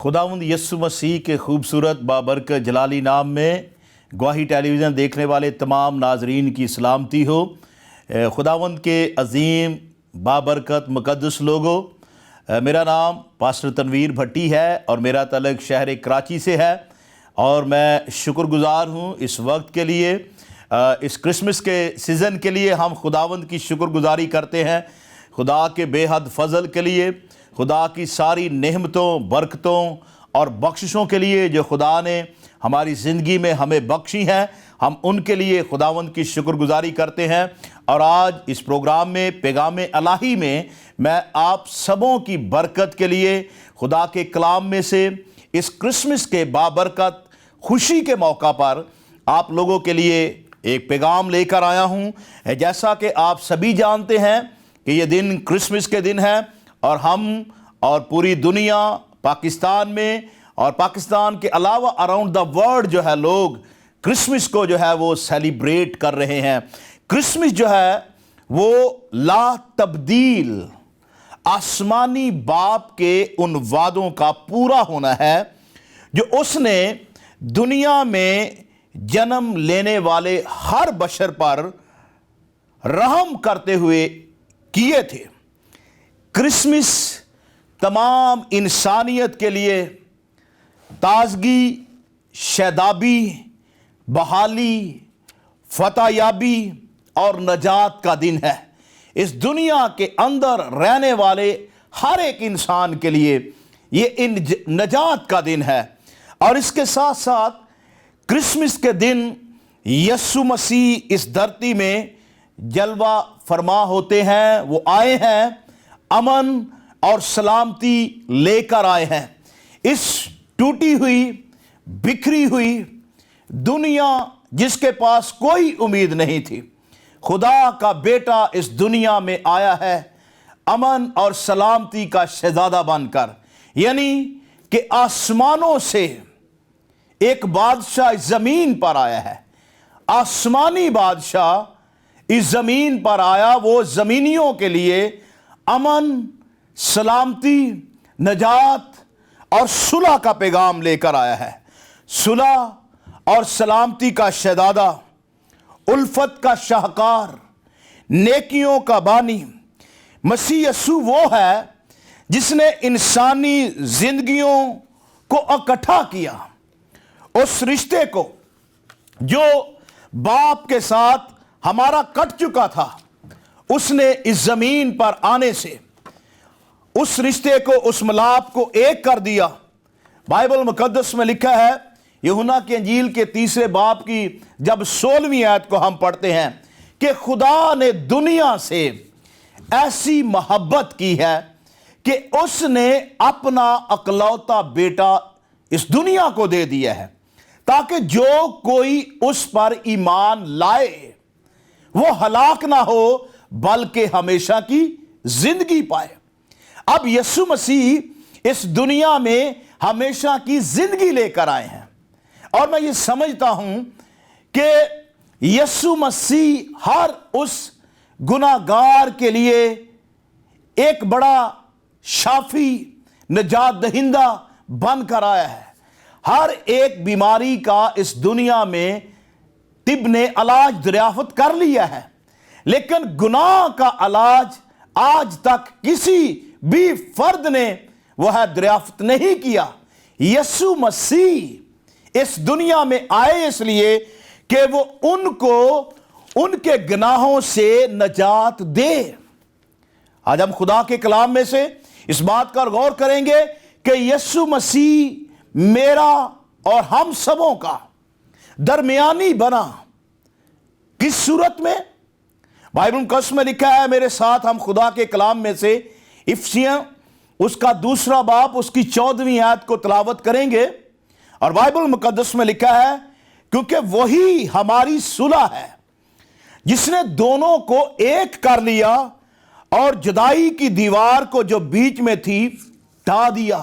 खुदावंद यीशु मसीह के खूबसूरत बाबरकत जलाली नाम में गवाही टेलीविज़न देखने वाले तमाम नाजरीन की सलामती हो। खुदावंद के अज़ीम बाबरकत मुक़द्दस लोगों, मेरा नाम पास्टर तनवीर भट्टी है और मेरा तल्लुक़ शहर कराची से है और मैं शुक्रगुज़ार हूँ इस वक्त के लिए। इस क्रिसमस के सीज़न के लिए हम खुदावंद की शुक्रगुज़ारी करते हैं, खुदा के बेहद फ़ज़ल के लिए, खुदा की सारी नेमतों, बरकतों और बख्शिशों के लिए जो खुदा ने हमारी ज़िंदगी में हमें बख्शी हैं। हम उनके लिए खुदावंद की शुक्रगुज़ारी करते हैं। और आज इस प्रोग्राम में पैगाम इलाही में मैं आप सबों की बरकत के लिए खुदा के कलाम में से इस क्रिसमस के बाबरकत खुशी के मौका पर आप लोगों के लिए एक पैगाम लेकर आया हूँ। जैसा कि आप सभी जानते हैं कि ये दिन क्रिसमस के दिन है और हम और पूरी दुनिया, पाकिस्तान में और पाकिस्तान के अलावा अराउंड द वर्ल्ड जो है लोग क्रिसमस को जो है वो सेलिब्रेट कर रहे हैं। क्रिसमस जो है वो ला तब्दील आसमानी बाप के उन वादों का पूरा होना है जो उसने दुनिया में जन्म लेने वाले हर बशर पर रहम करते हुए किए थे। क्रिसमस तमाम इंसानियत के लिए ताजगी, शैदाबी, बहाली, फतहयाबी और नजात का दिन है। इस दुनिया के अंदर रहने वाले हर एक इंसान के लिए ये इन नजात का दिन है। और इसके साथ साथ क्रिसमस के दिन यीशु मसीह इस धरती में जलवा फरमा होते हैं। वो आए हैं, अमन और सलामती लेकर आए हैं। इस टूटी हुई, बिखरी हुई दुनिया जिसके पास कोई उम्मीद नहीं थी, खुदा का बेटा इस दुनिया में आया है अमन और सलामती का शहजादा बनकर। यानी कि आसमानों से एक बादशाह इस जमीन पर आया है। आसमानी बादशाह इस जमीन पर आया, वो जमीनियों के लिए अमन, सलामती, नजात और सुलह का पैगाम लेकर आया है। सुलह और सलामती का शहजादा, उल्फत का शाहकार, नेकियों का बानी मसीह यीशु वो है जिसने इंसानी जिंदगियों को इकट्ठा किया। उस रिश्ते को जो बाप के साथ हमारा कट चुका था, उसने इस जमीन पर आने से उस रिश्ते को, उस मिलाप को एक कर दिया। बाइबल मुकद्दस में लिखा है, यूहन्ना की अंजील के 3 बाब की जब 16वीं आयत को हम पढ़ते हैं कि खुदा ने दुनिया से ऐसी मोहब्बत की है कि उसने अपना इकलौता बेटा इस दुनिया को दे दिया है ताकि जो कोई उस पर ईमान लाए वो हलाक ना हो बल्कि हमेशा की जिंदगी पाए। अब यीशु मसीह इस दुनिया में हमेशा की जिंदगी लेकर आए हैं और मैं ये समझता हूं कि यीशु मसीह हर उस गुनाहगार के लिए एक बड़ा शाफी, निजात दहिंदा बनकर आया है। हर एक बीमारी का इस दुनिया में तिब ने इलाज दरियाफ्त कर लिया है, लेकिन गुनाह का इलाज आज तक किसी भी फर्द ने वह दरियाफ्त नहीं किया। यीशु मसीह इस दुनिया में आए इसलिए कि वो उनको उनके गुनाहों से नजात दे। आज हम खुदा के कलाम में से इस बात का गौर करेंगे कि यीशु मसीह मेरा और हम सबों का दरमियानी बना। किस सूरत में? बाइबल मुकद्दस में लिखा है, मेरे साथ हम खुदा के कलाम में से इफिसियों उसका 2 बाब उसकी 14वीं आयत को तिलावत करेंगे। और बाइबल मुकद्दस में लिखा है, क्योंकि वही हमारी सुलह है जिसने दोनों को एक कर लिया और जुदाई की दीवार को जो बीच में थी ढा दिया।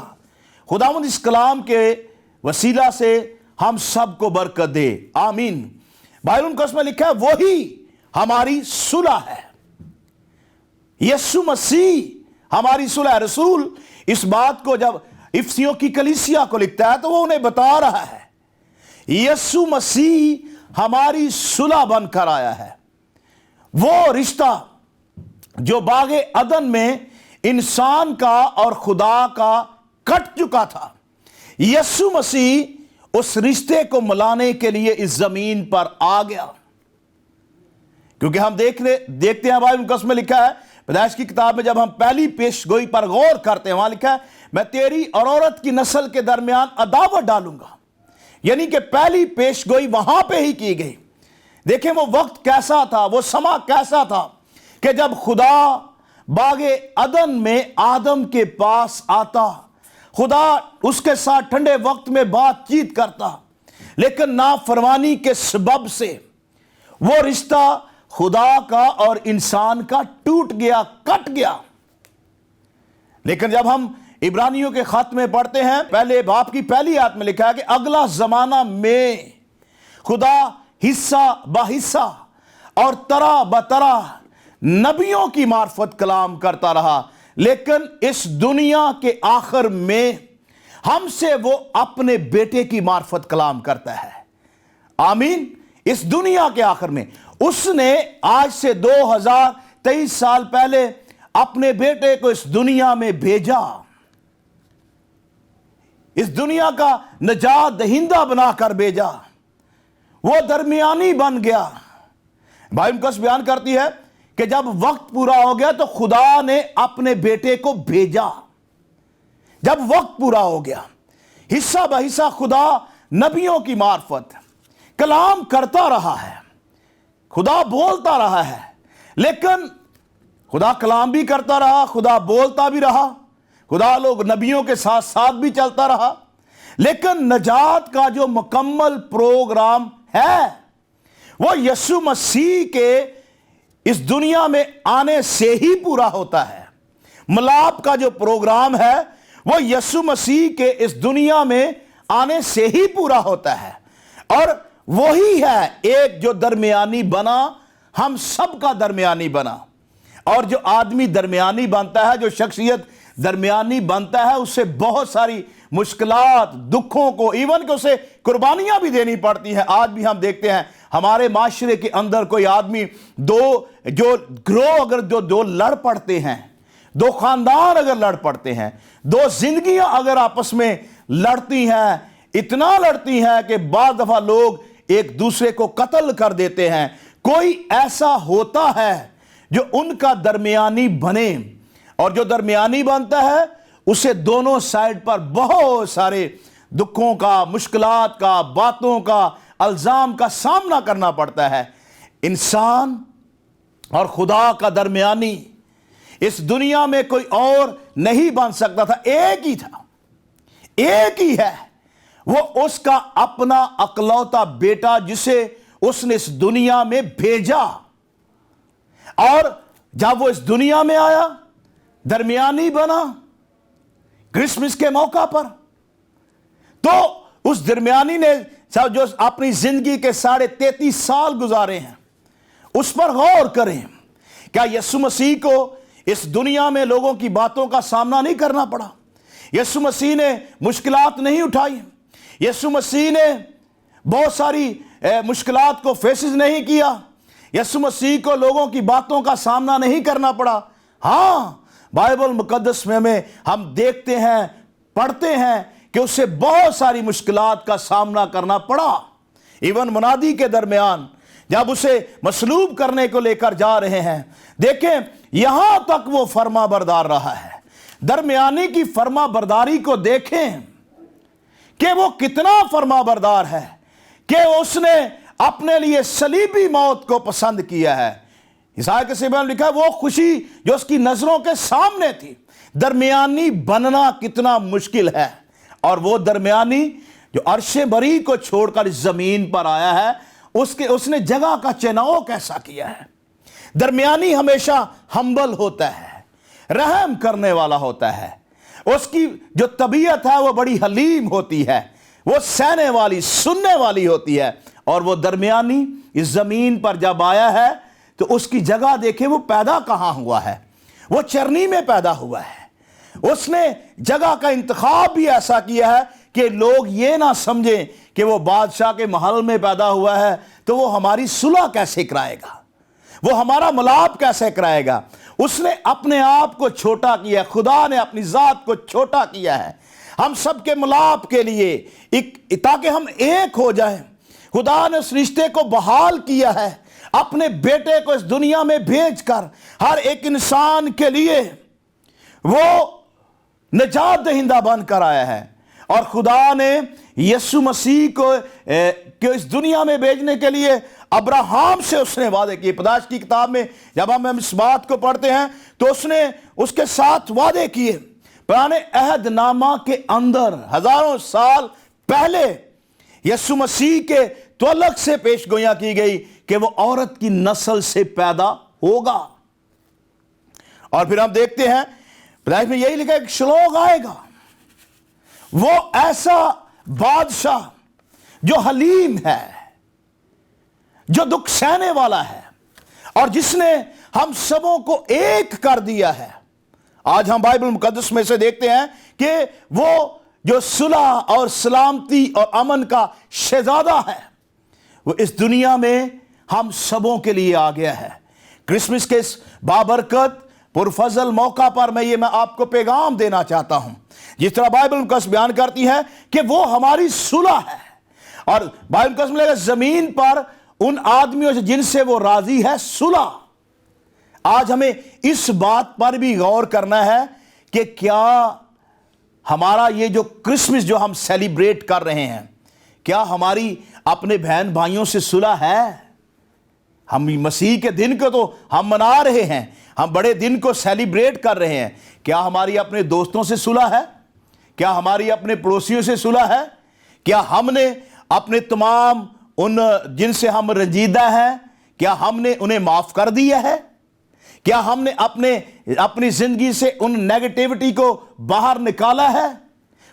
खुदावंद इस कलाम के वसीला से हम सबको बरकत दे, आमीन। बाइबल मुकद्दस में लिखा है, वही हमारी सुलह है। यीशु मसीह हमारी सुलह। रसूल इस बात को जब इफिसियों की कलीसिया को लिखता है, तो वो उन्हें बता रहा है यीशु मसीह हमारी सुलह बनकर आया है। वो रिश्ता जो बागे अदन में इंसान का और खुदा का कट चुका था, यीशु मसीह उस रिश्ते को मिलाने के लिए इस जमीन पर आ गया। क्योंकि हम देखते हैं बाइबल मुकद्दस में लिखा है, पैदाइश की किताब में जब हम पहली पेशगोई पर गौर करते हैं, वहां लिखा है मैं तेरी और औरत की नस्ल के दरमियान अदावत डालूंगा। यानी कि पहली पेशगोई वहां पे ही की गई। देखें वो वक्त कैसा था, वो समा कैसा था कि जब खुदा बागे अदन में आदम के पास आता, खुदा उसके साथ ठंडे वक्त में बातचीत करता, लेकिन नाफरमानी के सबब से वो रिश्ता खुदा का और इंसान का टूट गया, कट गया। लेकिन जब हम इब्रानियों के खत में पढ़ते हैं, पहले बाप की पहली आयत में लिखा है कि अगला जमाना में खुदा हिस्सा बहिस्सा और तरह बतरह नबियों की मार्फत कलाम करता रहा, लेकिन इस दुनिया के आखिर में हमसे वो अपने बेटे की मार्फत कलाम करता है। आमीन। इस दुनिया के आखिर में उसने आज से 2023 साल पहले अपने बेटे को इस दुनिया में भेजा, इस दुनिया का नजात दहिंदा बनाकर भेजा। वो दरमियानी बन गया। बाइबल मुकद्दस बयान करती है कि जब वक्त पूरा हो गया तो खुदा ने अपने बेटे को भेजा। जब वक्त पूरा हो गया, हिस्सा बहिस्सा खुदा नबियों की मार्फत कलाम करता रहा है, खुदा बोलता रहा है। लेकिन खुदा कलाम भी करता रहा, खुदा बोलता भी रहा, खुदा लोग नबियों के साथ साथ भी चलता रहा, लेकिन नजात का जो मुकम्मल प्रोग्राम है वो यीशु मसीह के इस दुनिया में आने से ही पूरा होता है। मिलाप का जो प्रोग्राम है वो यीशु मसीह के इस दुनिया में आने से ही पूरा होता है। और वही है एक जो दरमियानी बना, हम सब का दरमियानी बना। और जो आदमी दरमियानी बनता है, जो शख्सियत दरमियानी बनता है, उससे बहुत सारी मुश्किलात, दुखों को, इवन कि उसे कुर्बानियां भी देनी पड़ती हैं। आज भी हम देखते हैं हमारे माशरे के अंदर कोई आदमी जो ग्रोह अगर दो लड़ पड़ते हैं, दो खानदान अगर लड़ पड़ते हैं, दो जिंदगियां अगर आपस में लड़ती हैं, इतना लड़ती हैं कि बाद दफा लोग एक दूसरे को कत्ल कर देते हैं, कोई ऐसा होता है जो उनका दरमियानी बने। और जो दरमियानी बनता है उसे दोनों साइड पर बहुत सारे दुखों का, मुश्किलात का, बातों का, अल्जाम का सामना करना पड़ता है। इंसान और खुदा का दरमियानी इस दुनिया में कोई और नहीं बन सकता था, एक ही था, एक ही है। वो उसका अपना अकलौता बेटा जिसे उसने इस दुनिया में भेजा। और जब वो इस दुनिया में आया, दरमियानी बना क्रिसमस के मौका पर, तो उस दरमियानी ने जो अपनी जिंदगी के 33.5 साल गुजारे हैं, उस पर गौर करें। क्या यीशु मसीह को इस दुनिया में लोगों की बातों का सामना नहीं करना पड़ा? यीशु मसीह ने मुश्किलात नहीं उठाई? यीशु मसीह ने बहुत सारी मुश्किलात को फेसेस नहीं किया? यीशु मसीह को लोगों की बातों का सामना नहीं करना पड़ा? हाँ, बाइबल मुकद्दस में हम देखते हैं, पढ़ते हैं कि उसे बहुत सारी मुश्किलात का सामना करना पड़ा। इवन मुनादी के दरमियान जब उसे मसलूब करने को लेकर जा रहे हैं, देखें यहां तक वो फर्मा बरदार रहा है। दरमियानी की फर्मा बरदारी को देखें कि वो कितना फर्मा बरदार है कि उसने अपने लिए सलीबी मौत को पसंद किया है। ईसाया के सिबा में लिखा है वो खुशी जो उसकी नजरों के सामने थी। दरमियानी बनना कितना मुश्किल है। और वो दरमियानी जो अर्शे बरी को छोड़कर इस जमीन पर आया है, उसने जगह का चुनाव कैसा किया है। दरमियानी हमेशा हम्बल होता है, रहम करने वाला होता है, उसकी जो तबीयत है वो बड़ी हलीम होती है, वो सहने वाली, सुनने वाली होती है। और वो दरमियानी इस जमीन पर जब आया है तो उसकी जगह देखे वो पैदा कहां हुआ है। वो चरनी में पैदा हुआ है, उसने जगह का इंतखाब भी ऐसा किया है कि लोग ये ना समझें कि वो बादशाह के महल में पैदा हुआ है तो वो हमारी सुलह कैसे कराएगा, वो हमारा मिलाप कैसे कराएगा। उसने अपने आप को छोटा किया, खुदा ने अपनी जात को छोटा किया है हम सबके मिलाप के लिए, ताकि हम एक हो जाएं। खुदा ने उस रिश्ते को बहाल किया है, अपने बेटे को इस दुनिया में भेजकर हर एक इंसान के लिए वो निजात दहिंदा बनकर आया है। और खुदा ने यीशु मसीह को इस दुनिया में भेजने के लिए अब्राहम से उसने वादे किए। पैदाइश की किताब में जब हम इस बात को पढ़ते हैं तो उसने उसके साथ वादे किए। पुराने अहदनामा के अंदर हजारों साल पहले यीशु मसीह के त्वलक से पेशगोइयां की गई कि वो औरत की नस्ल से पैदा होगा। और फिर हम देखते हैं पैदाइश में यही लिखा है कि श्लोक आएगा, वो ऐसा बादशाह जो हलीम है, जो दुख सहने वाला है और जिसने हम सबों को एक कर दिया है। आज हम बाइबल मुकद्दस में से देखते हैं कि वो जो सुलह और सलामती और अमन का शहजादा है, वो इस दुनिया में हम सबों के लिए आ गया है। क्रिसमस के इस बाबरकत पुरफजल मौका पर मैं आपको पैगाम देना चाहता हूं। जिस तरह बाइबल मुकद्दस बयान करती है कि वो हमारी सुलह है, और बाइबल मुकद्दस में जमीन पर उन आदमियों से जिनसे वो राजी है सुलह। आज हमें इस बात पर भी गौर करना है कि क्या हमारा ये जो क्रिसमस जो हम सेलिब्रेट कर रहे हैं, क्या हमारी अपने बहन भाइयों से सुलह है? हम मसीह के दिन को तो हम मना रहे हैं, हम बड़े दिन को सेलिब्रेट कर रहे हैं। क्या हमारी अपने दोस्तों से सुलह है? क्या हमारी अपने पड़ोसियों से सुलह है? क्या हमने अपने तमाम उन जिनसे हम रंजीदा हैं, क्या हमने उन्हें माफ कर दिया है? क्या हमने अपनी जिंदगी से उन नेगेटिविटी को बाहर निकाला है,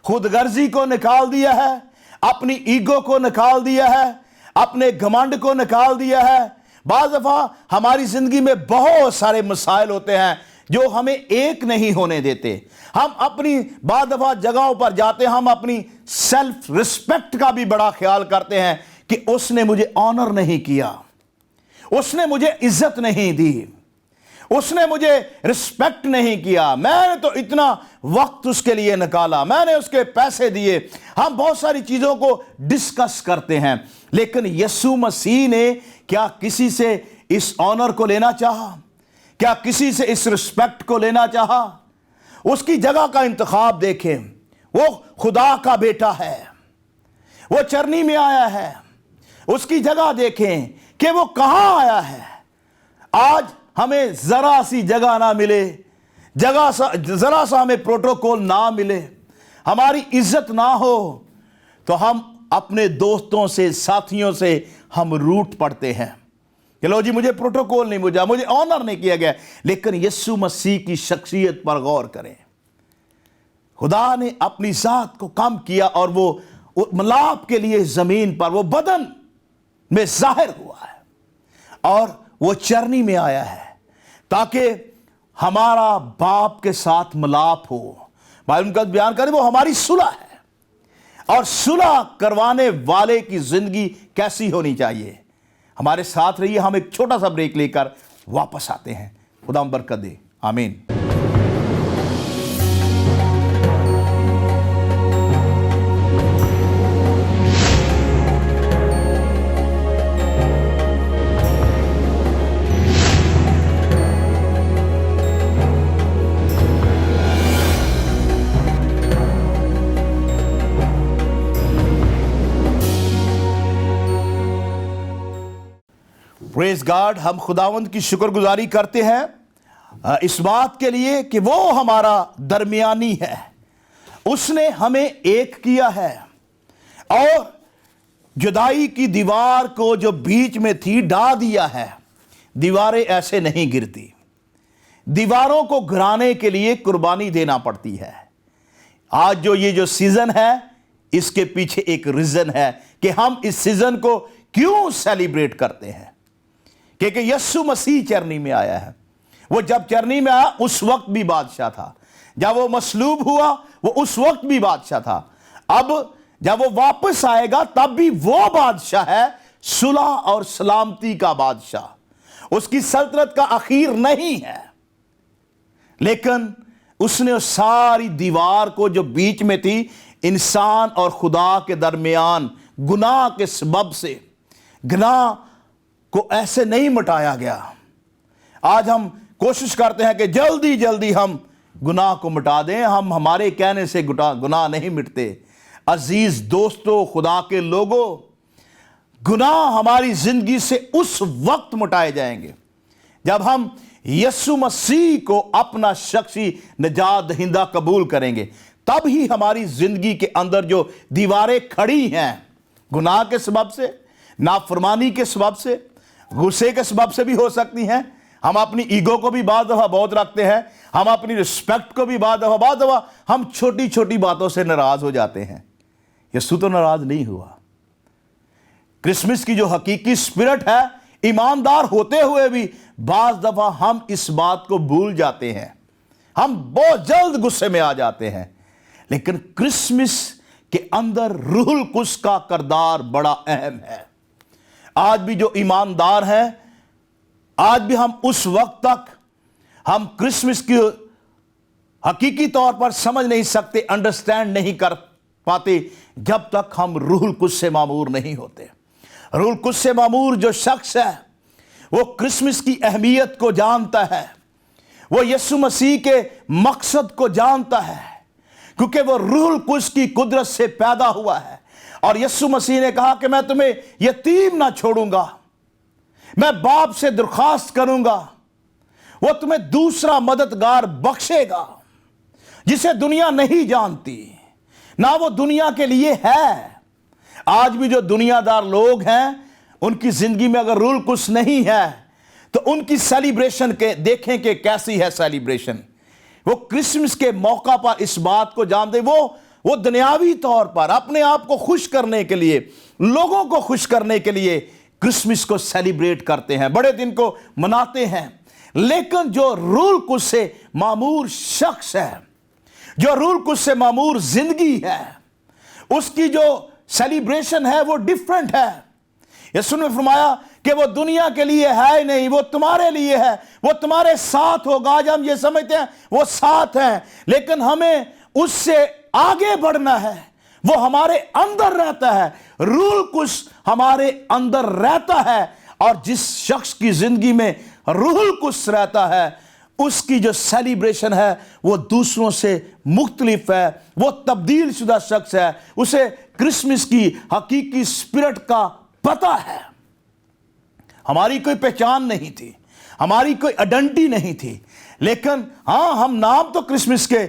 खुदगर्जी को निकाल दिया है, अपनी ईगो को निकाल दिया है, अपने घमंड को निकाल दिया है? बाज़ दफा हमारी जिंदगी में बहुत सारे मसाइल होते हैं जो हमें एक नहीं होने देते। हम अपनी बाज़ दफा जगहों पर जाते हैं, हम अपनी सेल्फ रिस्पेक्ट का भी बड़ा ख्याल करते हैं कि उसने मुझे ऑनर नहीं किया, उसने मुझे इज्जत नहीं दी, उसने मुझे रिस्पेक्ट नहीं किया, मैंने तो इतना वक्त उसके लिए निकाला, मैंने उसके पैसे दिए। हम बहुत सारी चीजों को डिस्कस करते हैं, लेकिन यीशु मसीह ने क्या किसी से इस ऑनर को लेना चाहा? क्या किसी से इस रिस्पेक्ट को लेना चाहा? उसकी जगह का इंतखाब देखें, वो खुदा का बेटा है, वो चरनी में आया है। उसकी जगह देखें कि वो कहां आया है। आज हमें जरा सी जगह ना मिले, जरा सा हमें प्रोटोकॉल ना मिले, हमारी इज्जत ना हो, तो हम अपने दोस्तों से, साथियों से हम रूठ पड़ते हैं कि लो जी मुझे प्रोटोकॉल नहीं मिला, मुझे ऑनर नहीं किया गया। लेकिन यीशु मसीह की शख्सियत पर गौर करें। खुदा ने अपनी जात को कम किया और वो मिलाप के लिए जमीन पर वो बदन में जाहिर हुआ है, और वो चरनी में आया है ताकि हमारा बाप के साथ मिलाप हो। बाइबल मुकद्दस बयान करें वो हमारी सुलह है, और सुलह करवाने वाले की जिंदगी कैसी होनी चाहिए। हमारे साथ रहिए, हम एक छोटा सा ब्रेक लेकर वापस आते हैं। खुदा बरकत दे, आमीन। प्रेज गॉड, हम खुदावंद की शुक्रगुजारी करते हैं इस बात के लिए कि वो हमारा दरमियानी है, उसने हमें एक किया है, और जुदाई की दीवार को जो बीच में थी ढा दिया है। दीवारें ऐसे नहीं गिरती, दीवारों को गिराने के लिए कुर्बानी देना पड़ती है। आज जो ये जो सीजन है, इसके पीछे एक रीजन है कि हम इस सीजन को क्यों सेलिब्रेट करते हैं, क्योंकि यीशु मसीह चरनी में आया है। वो जब चरनी में आया उस वक्त भी बादशाह था, جب وہ مصلوب ہوا وہ اس وقت بھی بادشاہ تھا، اب جب وہ واپس آئے گا تب بھی وہ بادشاہ ہے، صلح اور سلامتی کا بادشاہ۔ اس کی سلطنت کا آخر نہیں ہے، لیکن اس نے اس ساری دیوار کو جو بیچ میں تھی انسان اور خدا کے درمیان گناہ کے سبب سے، گناہ کو ایسے نہیں مٹایا گیا۔ آج ہم کوشش کرتے ہیں کہ جلدی جلدی ہم گناہ کو مٹا دیں، ہمارے کہنے سے گناہ نہیں مٹتے۔ عزیز دوستو، خدا کے لوگو، گناہ ہماری زندگی سے اس وقت مٹائے جائیں گے جب ہم یسوع مسیح کو اپنا شخصی نجات دہندہ قبول کریں گے، تب ہی ہماری زندگی کے اندر جو دیواریں کھڑی ہیں گناہ کے سبب سے، نافرمانی کے سبب سے، غصے کے سبب سے بھی ہو سکتی ہیں۔ ہم اپنی ایگو کو بھی بعض دفعہ بہت رکھتے ہیں، ہم اپنی رسپیکٹ کو بھی بعض دفعہ ہم چھوٹی چھوٹی باتوں سے ناراض ہو جاتے ہیں۔ یسوع تو ناراض نہیں ہوا۔ کرسمس کی جو حقیقی سپرٹ ہے، ایماندار ہوتے ہوئے بھی بعض دفعہ ہم اس بات کو بھول جاتے ہیں، ہم بہت جلد غصے میں آ جاتے ہیں، لیکن کرسمس کے اندر روح القدس کا کردار بڑا اہم ہے۔ آج بھی جو ایماندار ہیں، آج بھی ہم اس وقت تک ہم کرسمس کی حقیقی طور پر سمجھ نہیں سکتے، انڈرسٹینڈ نہیں کر پاتے جب تک ہم روح القدس سے معمور نہیں ہوتے۔ روح القدس سے معمور جو شخص ہے وہ کرسمس کی اہمیت کو جانتا ہے، وہ یسوع مسیح کے مقصد کو جانتا ہے، کیونکہ وہ روح القدس کی قدرت سے پیدا ہوا ہے۔ اور یسوع مسیح نے کہا کہ میں تمہیں یتیم نہ چھوڑوں گا، میں باپ سے درخواست کروں گا، وہ تمہیں دوسرا مددگار بخشے گا جسے دنیا نہیں جانتی، نہ وہ دنیا کے لیے ہے۔ آج بھی جو دنیا دار لوگ ہیں ان کی زندگی میں اگر روح القدس نہیں ہے تو ان کی سیلیبریشن کے دیکھیں کہ کیسی ہے سیلیبریشن۔ وہ کرسمس کے موقع پر اس بات کو جانتے، وہ دنیاوی طور پر اپنے آپ کو خوش کرنے کے لیے، لوگوں کو خوش کرنے کے لیے کرسمس کو سیلیبریٹ کرتے ہیں، بڑے دن کو مناتے ہیں۔ لیکن جو روح القدس سے معمور شخص ہے، جو روح القدس سے معمور زندگی ہے، اس کی جو سیلیبریشن ہے وہ ڈیفرنٹ ہے۔ یسوع نے فرمایا کہ وہ دنیا کے لیے ہے نہیں، وہ تمہارے لیے ہے، وہ تمہارے ساتھ ہوگا۔ آج ہم یہ سمجھتے ہیں وہ ساتھ ہیں، لیکن ہمیں اس سے آگے بڑھنا ہے، وہ ہمارے اندر رہتا ہے، روح القدس ہمارے اندر رہتا ہے، اور جس شخص کی زندگی میں روح القدس رہتا ہے اس کی جو سیلیبریشن ہے وہ دوسروں سے مختلف ہے، وہ تبدیل شدہ شخص ہے، اسے کرسمس کی حقیقی سپرٹ کا پتہ ہے۔ ہماری کوئی پہچان نہیں تھی، ہماری کوئی آئیڈینٹی نہیں تھی، لیکن ہاں ہم نام تو کرسمس کے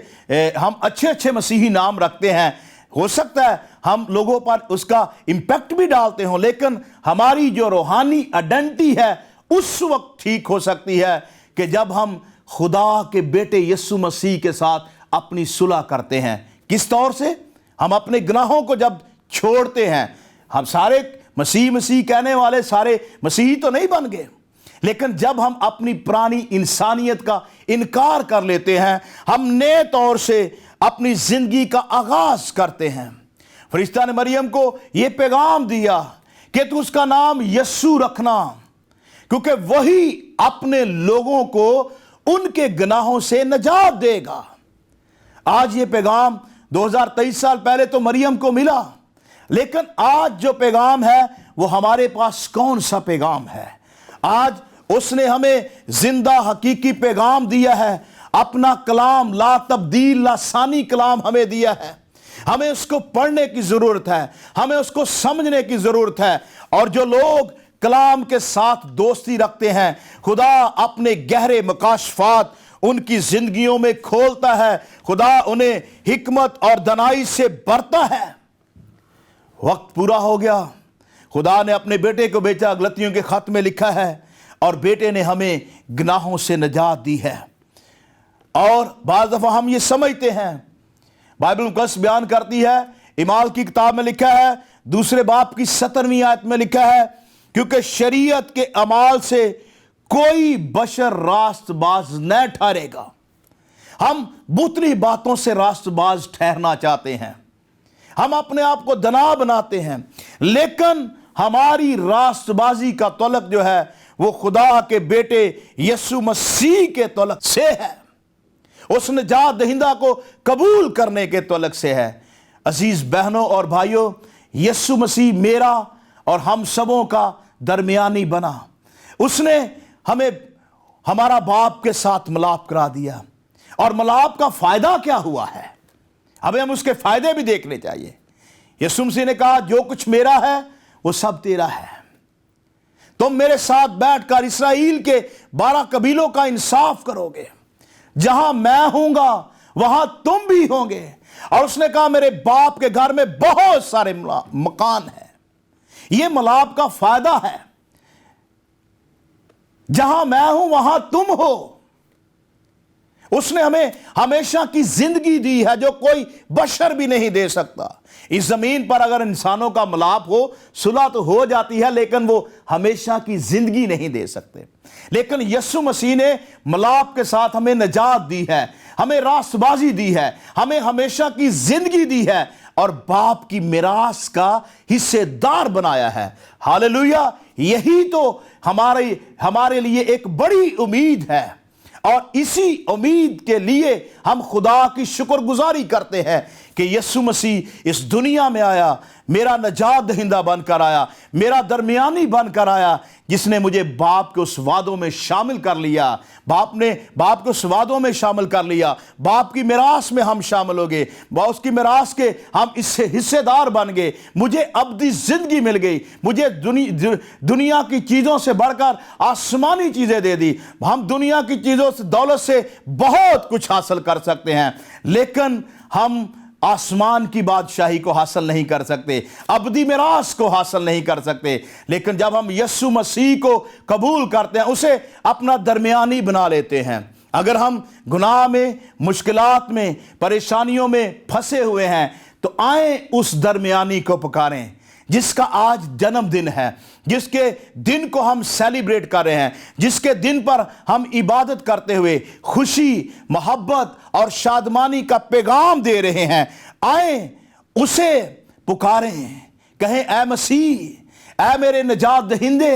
ہم اچھے مسیحی نام رکھتے ہیں، ہو سکتا ہے ہم لوگوں پر اس کا امپیکٹ بھی ڈالتے ہوں، لیکن ہماری جو روحانی آئیڈینٹی ہے اس وقت ٹھیک ہو سکتی ہے کہ جب ہم خدا کے بیٹے یسوع مسیح کے ساتھ اپنی صلح کرتے ہیں۔ کس طور سے؟ ہم اپنے گناہوں کو جب چھوڑتے ہیں۔ ہم سارے مسیح کہنے والے سارے مسیحی تو نہیں بن گئے، لیکن جب ہم اپنی پرانی انسانیت کا انکار کر لیتے ہیں، ہم نئے طور سے اپنی زندگی کا آغاز کرتے ہیں۔ فرشتہ نے مریم کو یہ پیغام دیا کہ تو اس کا نام یسوع رکھنا، کیونکہ وہی اپنے لوگوں کو ان کے گناہوں سے نجات دے گا۔ آج یہ پیغام 2023 سال پہلے تو مریم کو ملا، لیکن آج جو پیغام ہے وہ ہمارے پاس کون سا پیغام ہے؟ آج اس نے ہمیں زندہ حقیقی پیغام دیا ہے، اپنا کلام، لا تبدیل لا ثانی کلام ہمیں دیا ہے۔ ہمیں اس کو پڑھنے کی ضرورت ہے، ہمیں اس کو سمجھنے کی ضرورت ہے، اور جو لوگ کلام کے ساتھ دوستی رکھتے ہیں، خدا اپنے گہرے مکاشفات ان کی زندگیوں میں کھولتا ہے، خدا انہیں حکمت اور دانائی سے بھرتا ہے۔ وقت پورا ہو گیا، خدا نے اپنے بیٹے کو بھیجا، غلطیوں کے خط میں لکھا ہے، اور بیٹے نے ہمیں گناہوں سے نجات دی ہے۔ اور بعض دفعہ ہم یہ سمجھتے ہیں، بائبل مقدس بیان کرتی ہے، اعمال کی کتاب میں لکھا ہے 2 باب کی 17ویں آیت میں لکھا ہے، کیونکہ شریعت کے اعمال سے کوئی بشر راست باز نہ ٹھہرے گا۔ हम बुतली बातों से रास्तबाज ठहरना चाहते हैं, हम अपने आप को दना बनाते हैं, लेकिन हमारी रास्तबाजी का तलक जो है वो खुदा के बेटे यीशु मसीह के तलक से है, उस निजात दहिंदा को कबूल करने के तलक से है। अजीज बहनों और भाइयों, यीशु मसीह मेरा और हम सबों का दरमियानी बना। उसने हमें हमारा बाप के साथ मिलाप करा दिया। और मिलाप का फायदा क्या हुआ है, हमें हम उसके फायदे भी देखने चाहिए। यीशु मसीह ने कहा, जो कुछ मेरा है वो सब तेरा है। तुम मेरे साथ बैठकर इसराइल के 12 कबीलों का इंसाफ करोगे। जहां मैं हूंगा वहां तुम भी होंगे। और उसने कहा, मेरे बाप के घर में बहुत सारे मकान हैं। यह मिलाप का फायदा है, जहां मैं हूं वहां तुम हो। उसने हमें हमेशा की जिंदगी दी है जो कोई बशर भी नहीं दे सकता। इस जमीन पर अगर इंसानों का मिलाप हो, सुलह तो हो जाती है, लेकिन वो हमेशा की जिंदगी नहीं दे सकते। लेकिन यीशु मसीह ने मिलाप के साथ हमें निजात दी है, हमें रास्तबाजी दी है, हमें हमेशा की जिंदगी दी है और बाप की मिरास का हिस्सेदार बनाया है। हालेलुया! यही तो हमारे लिए एक बड़ी उम्मीद है। और इसी उम्मीद के लिए हम खुदा की शुक्रगुजारी करते हैं कि यीशु मसीह इस दुनिया में आया, मेरा नजात दहिंदा बनकर आया, मेरा दरमियानी बनकर आया, जिसने मुझे बाप के उस वादों में शामिल कर लिया। बाप के उस वादों में शामिल कर लिया। बाप की मिरास में हम शामिल हो गए, उसकी मिरास के हम इससे हिस्सेदार बन गए। मुझे अब्दी जिंदगी मिल गई। मुझे दुनिया की चीज़ों से बढ़कर आसमानी चीज़ें दे दी। हम दुनिया की चीज़ों से, दौलत से बहुत कुछ हासिल कर सकते हैं, लेकिन हम आसमान की बादशाही को हासिल नहीं कर सकते, अब्दी मिरास को हासिल नहीं कर सकते। लेकिन जब हम यीशु मसीह को कबूल करते हैं, उसे अपना दरमियानी बना लेते हैं। अगर हम गुनाह में, मुश्किलात में, परेशानियों में फंसे हुए हैं, तो आए उस दरमियानी को पुकारें, जिसका आज जन्मदिन है, जिसके दिन को हम सेलिब्रेट कर रहे हैं, जिसके दिन पर हम इबादत करते हुए खुशी, मोहब्बत और शादमानी का पैगाम दे रहे हैं। आए उसे पुकारें, कहें, ऐ मसीह, ऐ मेरे निजात दहिंदे,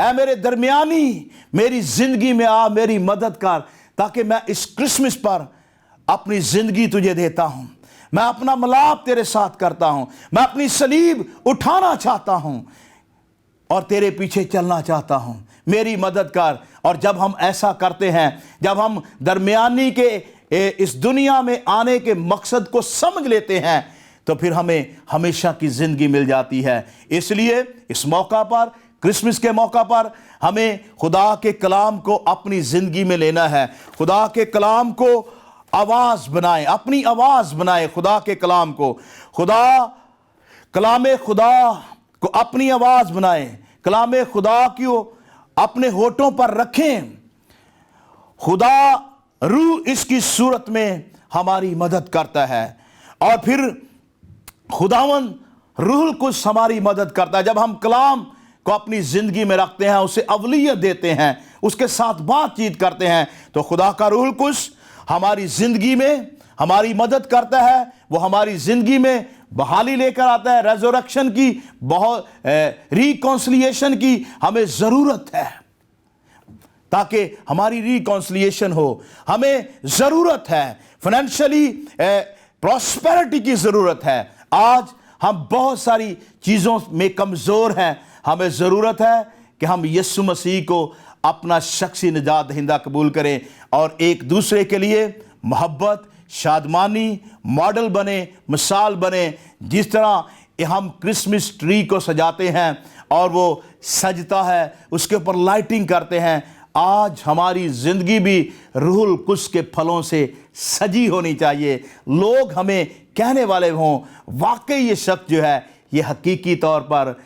ऐ मेरे दरमियानी, मेरी जिंदगी में आ, मेरी मदद कर, ताकि मैं इस क्रिसमस पर अपनी जिंदगी तुझे देता हूं। मैं अपना मिलाप तेरे साथ करता हूं, मैं अपनी सलीब उठाना चाहता हूं और तेरे पीछे चलना चाहता हूं, मेरी मदद कर। और जब हम ऐसा करते हैं, जब हम दरमियानी के इस दुनिया में आने के मकसद को समझ लेते हैं, तो फिर हमें हमेशा की जिंदगी मिल जाती है। इसलिए इस मौका पर, क्रिसमस के मौका पर, हमें खुदा के कलाम को अपनी जिंदगी में लेना है। खुदा के कलाम को आवाज बनाएं, अपनी आवाज बनाएं खुदा के कलाम को। कलामे खुदा को अपनी आवाज बनाएं, कलामे खुदा को अपने होठों पर रखें। खुदा रूह इसकी सूरत में हमारी मदद करता है, और फिर खुदावन रूहुल कुद्स हमारी मदद करता है। जब हम कलाम को अपनी जिंदगी में रखते हैं, उसे अवलियत देते हैं, उसके साथ बातचीत करते हैं, तो खुदा का रूहुल कुद्स हमारी जिंदगी में हमारी मदद करता है। वो हमारी जिंदगी में बहाली लेकर आता है। रेजरेक्शन की, बहुत रिकॉन्सिलिएशन की हमें जरूरत है, ताकि हमारी रिकॉन्सिलिएशन हो। हमें जरूरत है फाइनेंशियली प्रॉस्पेरिटी की जरूरत है। आज हम बहुत सारी चीजों में कमजोर हैं। हमें जरूरत है कि हम यीशु मसीह को अपना शख्सी निजात दहिंदा कबूल करें और एक दूसरे के लिए मोहब्बत, शादमानी मॉडल बने, मिसाल बने। जिस तरह हम क्रिसमस ट्री को सजाते हैं और वो सजता है, उसके ऊपर लाइटिंग करते हैं, आज हमारी ज़िंदगी भी रूहुल कुद्स के फलों से सजी होनी चाहिए। लोग हमें कहने वाले हों, वाकई ये शख्स जो है ये हकीकी तौर पर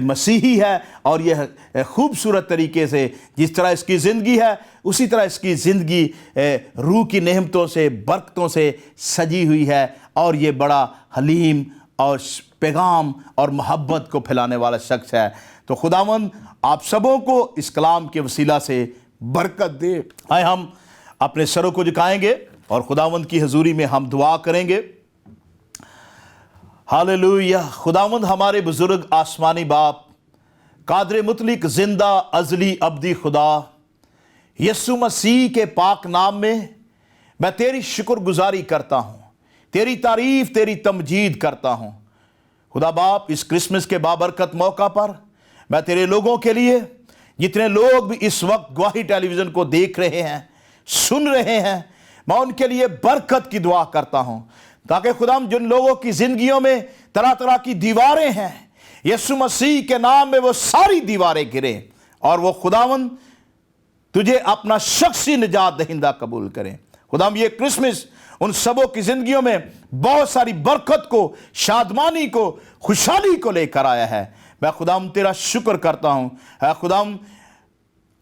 मसीही है, और यह खूबसूरत तरीके से जिस तरह इसकी ज़िंदगी है, उसी तरह इसकी ज़िंदगी रूह की नेमतों से, बरकतों से सजी हुई है, और ये बड़ा हलीम और पैगाम और मोहब्बत को फैलाने वाला शख्स है। तो खुदावंद आप सबों को इस कलाम के वसीला से बरकत दे। आए हम अपने सरों को झुकाएंगे اور خداوند کی حضوری میں ہم دعا کریں گے۔ ہاللویہ۔ خداوند ہمارے بزرگ آسمانی باپ، قادر مطلق، زندہ، ازلی، ابدی خدا، یسوع مسیح کے پاک نام میں تیری شکر گزاری کرتا ہوں، تیری تعریف، تیری تمجید کرتا ہوں۔ خدا باپ، اس کرسمس کے بابرکت موقع پر میں تیرے لوگوں کے لیے، جتنے لوگ بھی اس وقت گواہی ٹیلی ویژن کو دیکھ رہے ہیں، سن رہے ہیں، میں ان کے لیے برکت کی دعا کرتا ہوں، تاکہ خداوند جن لوگوں کی زندگیوں میں طرح طرح کی دیواریں ہیں، یسوع مسیح کے نام میں وہ ساری دیواریں گریں اور وہ خداوند تجھے اپنا شخصی نجات دہندہ قبول کریں۔ خداوند یہ کرسمس ان سبوں کی زندگیوں میں بہت ساری برکت کو، شادمانی کو، خوشحالی کو لے کر آیا ہے۔ میں خداوند تیرا شکر کرتا ہوں۔ اے خداوند،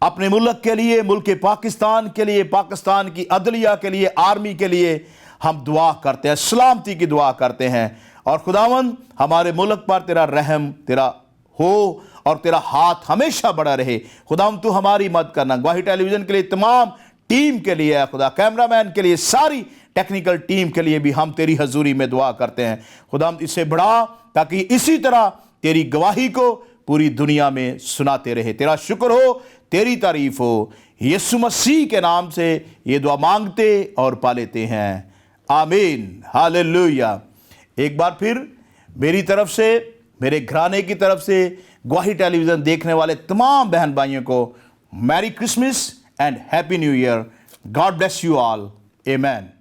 اپنے ملک کے لیے، ملک پاکستان کے لیے، پاکستان کی عدلیہ کے لیے، آرمی کے لیے ہم دعا کرتے ہیں، سلامتی کی دعا کرتے ہیں، اور خداوند ہمارے ملک پر تیرا رحم تیرا ہو اور تیرا ہاتھ ہمیشہ بڑا رہے۔ خداوند تو ہماری مدد کرنا۔ گواہی ٹیلی ویژن کے لیے تمام ٹیم کے لیے، خدا کیمرہ مین کے لیے، ساری ٹیکنیکل ٹیم کے لیے بھی ہم تیری حضوری میں دعا کرتے ہیں۔ خداوند اسے بڑھا تاکہ اسی طرح تیری گواہی کو پوری دنیا میں سناتے رہے۔ تیرا شکر ہو، تیری تعریف ہو۔ یسوع مسیح کے نام سے یہ دعا مانگتے اور پا لیتے ہیں، آمین، ہاللویہ۔ ایک بار پھر میری طرف سے، میرے گھرانے کی طرف سے گواہی ٹیلی ویژن دیکھنے والے تمام بہن بھائیوں کو merry Christmas and happy new year. God bless you all, آمین۔